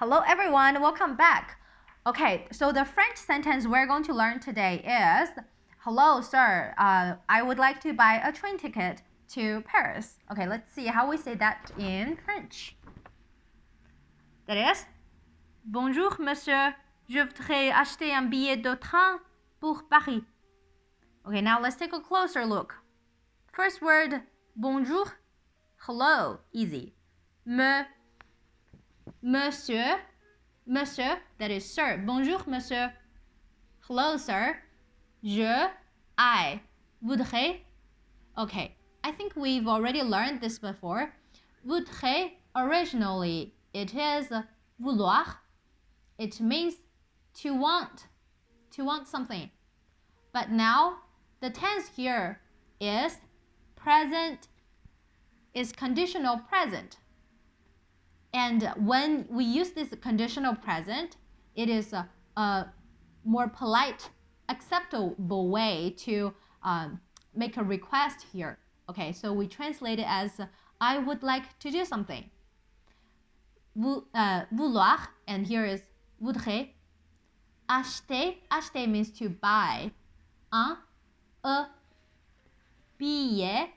Hello everyone, welcome back. Okay, so the French sentence we're going to learn today is, hello sir, I would like to buy a train ticket to Paris. Okay, let's see how we say that in French. That is, bonjour monsieur, je voudrais acheter un billet de train pour Paris. Okay, now let's take a closer look. First word, bonjour, hello, easy. Monsieur, that is sir. Bonjour, monsieur. Hello, sir. I voudrais. Okay, I think we've already learned this before. Voudrais, originally, it is vouloir. It means to want something. But now, the tense here is present, is conditional present. And when we use this conditional present, it is a more polite, acceptable way to make a request here. Okay, so we translate it as I would like to do something. Vouloir, and here is voudrais. Acheter means to buy. Un billet.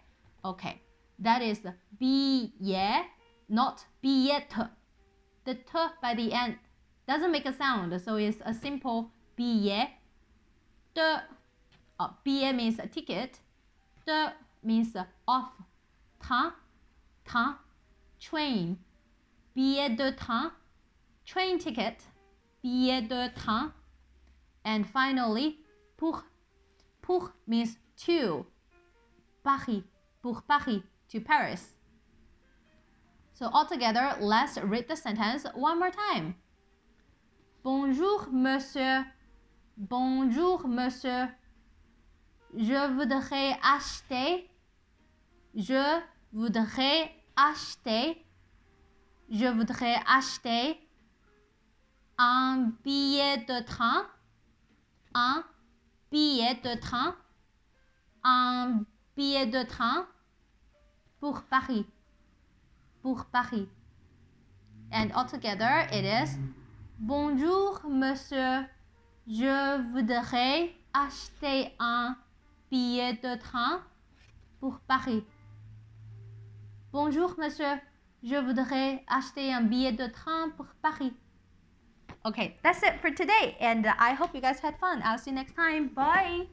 Okay, that is billet, not billet. The t by the end doesn't make a sound, so it's a simple billet. Billet means a ticket. De means of. Train, train. Billet de train, train ticket. Billet de train. And finally, pour. Pour means to. Paris, pour Paris, to Paris. So altogether, let's read the sentence one more time. Bonjour, monsieur. Bonjour, monsieur. Je voudrais acheter. Je voudrais acheter. Je voudrais acheter un billet de train. Un billet de train. Un billet de train pour Paris. Pour Paris. And altogether it is, bonjour monsieur, je voudrais acheter un billet de train pour Paris. Bonjour monsieur, je voudrais acheter un billet de train pour Paris. Okay, that's it for today, and I hope you guys had fun. I'll see you next time. Bye!